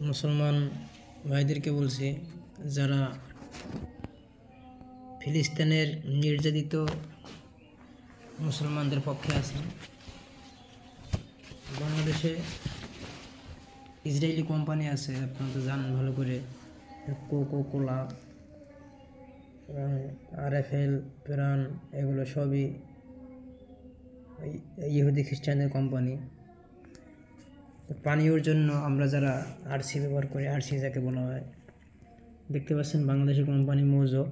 মুসলমান ভাইদেরকে বলছি, যারা ফিলিস্তিনের নির্যাতিত মুসলমানদের পক্ষে আছেন, বাংলাদেশে ইসরায়েলি কোম্পানি আছে, আপনারা তো জানেন ভালো করে, কোকো কোলা, আরএফএল, প্রাণ, এগুলো সবই ইহুদি খ্রিস্টানদের কোম্পানি। পানীয়র জন্য আমরা যারা আরসি ব্যবহার করি, আরসি যাকে বলা হয়, দেখতে পাচ্ছেন বাংলাদেশের কোম্পানি মৌজো।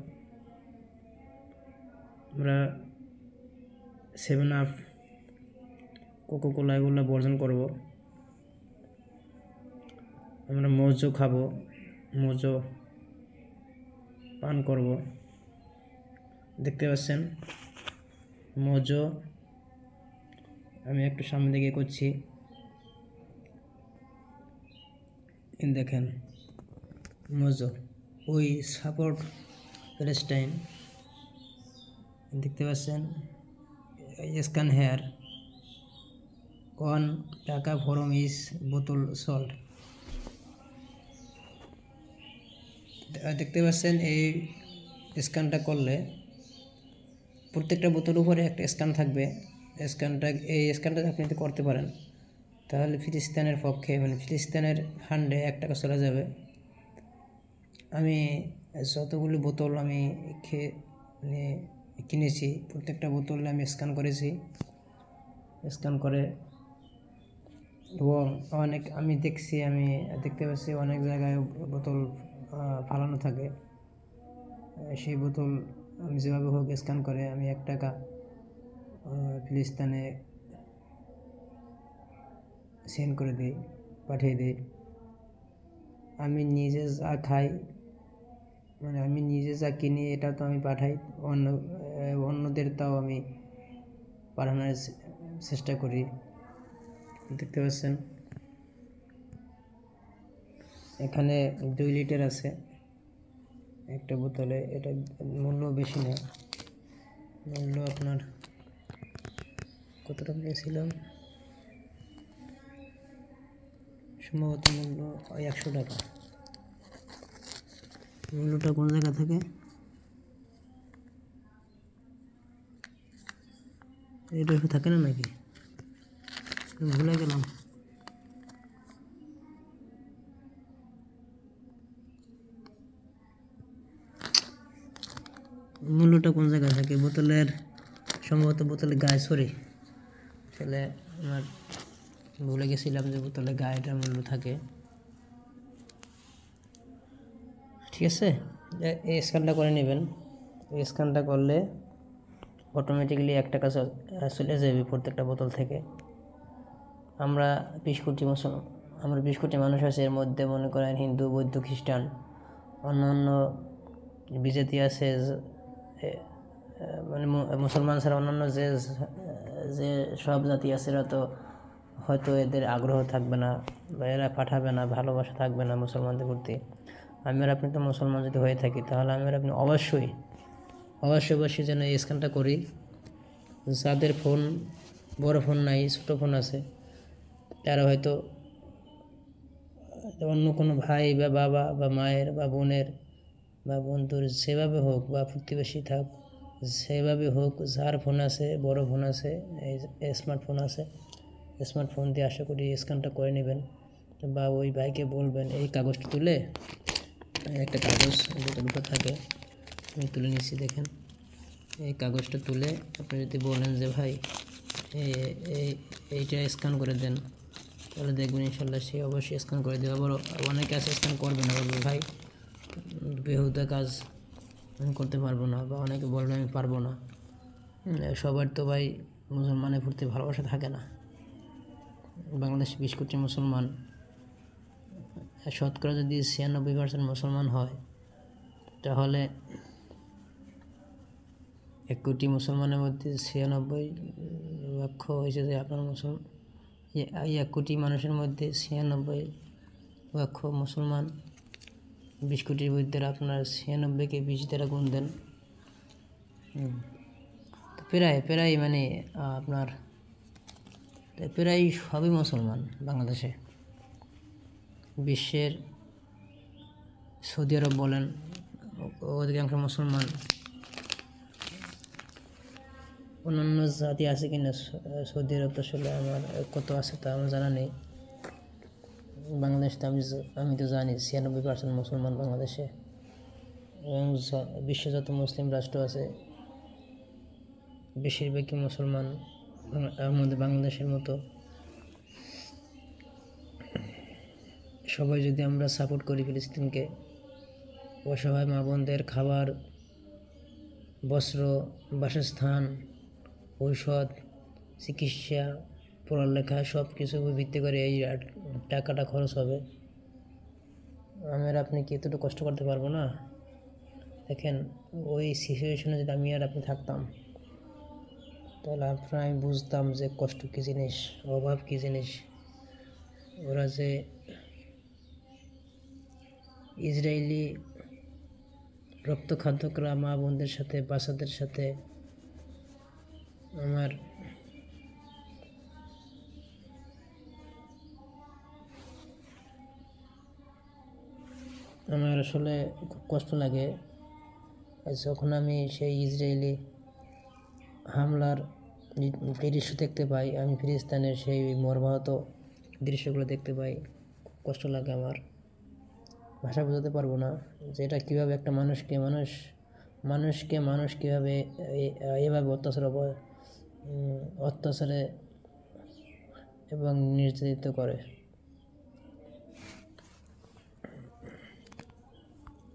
আমরা 7 আপ, কোকো কোলা এগুলো বর্জন করব। আমরা মৌজো খাবো, মৌজো পান করব। দেখতে পাচ্ছেন মৌজো। আমি একটু সামনে দিকে করছি, দেখেন মৌজো, উই সাপোর্ট প্যালেস্টাইন। দেখতে পাচ্ছেন স্ক্যান হেয়ার, 1 টাকা ফরম ইস বোতল সল্ট। দেখতে পাচ্ছেন এই স্ক্যানটা করলে প্রত্যেকটা বোতলের উপরে একটা স্ক্যান থাকবে। এই স্ক্যানটা আপনি যদি করতে পারেন, তাহলে ফিলিস্তিনের পক্ষে, মানে ফিলিস্তিনের ফান্ডে 1 টাকা চলে যাবে। আমি যতগুলি বোতল আমি কিনেছি, প্রত্যেকটা বোতলে আমি স্ক্যান করেছি। স্ক্যান করে এবং আমি দেখতে পাচ্ছি অনেক জায়গায় বোতল ফালানো থাকে। সেই বোতল আমি যেভাবে হোক স্ক্যান করে আমি 1 টাকা ফিলিস্তিনে সেন্ড করে দিই, পাঠিয়ে দিই। আমি নিজে যা খাই, মানে আমি নিজে যা কিনি, এটা তো আমি পাঠাই, অন্যদের তাও আমি পাঠানোর চেষ্টা করি। দেখতে পাচ্ছেন এখানে 2 লিটার আছে একটা বোতলে। এটা মূল্য বেশি না, মূল্য আপনার কত টাকা নিয়েছিলাম, সম্ভবত মূল্য 100 টাকা। মূল্যটা কোন জায়গা থেকে, এটা থাকে না নাকি, ভুলে গেলাম। মূল্যটা কোন জায়গায় থাকে বোতলের, সম্ভবত বোতলের গায়ে, সরি আসলে আমার ভুলে গেছিলাম যে বোতলের গায়েটার মূল্য থাকে। ঠিক আছে, এই স্ক্যানটা করে নেবেন। এই স্ক্যানটা করলে অটোমেটিক্যালি 1 টাকা চলে যাবে প্রত্যেকটা বোতল থেকে। আমরা 20 কোটি মানুষ আছে, এর মধ্যে মনে করেন হিন্দু, বৌদ্ধ, খ্রিস্টান, অন্য বিজাতি আছে, মানে মুসলমান ছাড়া অন্যান্য যে সব জাতি আছে, এরা তো হয়তো এদের আগ্রহ থাকবে না বা এরা পাঠাবে না, ভালোবাসা থাকবে না মুসলমানদের প্রতি। আমি আর আপনি তো মুসলমান যদি হয়ে থাকি, তাহলে আমি আর আপনি অবশ্যই যেন এই স্ক্যানটা করি। যাদের ফোন, বড় ফোন নাই, ছোটো ফোন আছে, তারা হয়তো অন্য কোনো ভাই বা বাবা বা মায়ের বা বোনের বা বন্ধুর সেভাবে হোক, বা প্রতিবেশী থাক, সেভাবে হোক, যার ফোন আছে, বড় ফোন আছে, এই স্মার্টফোন আছে, স্মার্টফোন দিয়ে আশা করি স্ক্যানটা করে নেবেন। বা ওই ভাইকে বলবেন এই কাগজটা তুলে, একটা কাগজ বোতল উপর থাকে, আমি তুলে নিচ্ছি, দেখেন এই কাগজটা তুলে আপনি যদি বলেন যে ভাই এইটা স্ক্যান করে দেন, তাহলে দেখবেন ইনশাল্লাহ সে অবশ্যই স্ক্যান করে দেবে। আবার অনেকে আছে স্ক্যান করবে না, বলবে ভাই বেহুদা কাজ আমি করতে পারবো না, বা অনেকে বলবে আমি পারবো না। সবার তো ভাই মুসলমানের প্রতি ভালোবাসা থাকে না। বাংলাদেশ 20 কোটি মুসলমান, শতকরা যদি 96% মুসলমান হয়, তাহলে 1 কোটি মুসলমানের মধ্যে 96 লক্ষ হয়েছে যে আপনার এই 1 কোটি মানুষের মধ্যে 96 লক্ষ মুসলমান। 20 কোটির মধ্যে আপনার 96কে 20 দ্বারা গুণ দেন, তো প্রায় মানে আপনার প্রায় সবই মুসলমান বাংলাদেশে। বিশ্বের সৌদি আরব বলেন, অধিকাংশ মুসলমান। অন্যান্য জাতি আছে কিনা সৌদি আরব, আসলে আমার কত আছে তা আমার জানা নেই। বাংলাদেশ তো আমি তো জানি 96% মুসলমান বাংলাদেশে, এবং বিশ্বে যত মুসলিম রাষ্ট্র আছে বেশিরভাগই মুসলমান আমাদের বাংলাদেশের মতো। সবাই যদি আমরা সাপোর্ট করি ফিলিস্তিনকে, অসহায় মা বোনদের খাবার, বস্ত্র, বাসস্থান, ঔষধ, চিকিৎসা, পড়ালেখা সব কিছু ভিত্তি করে এই টাকাটা খরচ হবে। আপনি কি এতটুকু কষ্ট করতে পারবো না? দেখেন, ওই সিচুয়েশনে যদি আমি আর আপনি থাকতাম, তাহলে আমি বুঝতাম যে কষ্ট কী জিনিস, অভাব কী জিনিস। ওরা যে ইসরায়েলি রক্তখাদ্যকরা মা বোনদের সাথে, বাচ্চাদের সাথে আমার আসলে খুব কষ্ট লাগে যখন আমি সেই ইসরায়েলি হামলার দৃশ্য দেখতে পাই, আমি ফিলিস্তিনের সেই মর্মাহত দৃশ্যগুলো দেখতে পাই, খুব কষ্ট লাগে আমার। ভাষা বোঝাতে পারবো না যে এটা কীভাবে একটা মানুষ কীভাবে এভাবে অত্যাচারে এবং নির্যাতিত করে।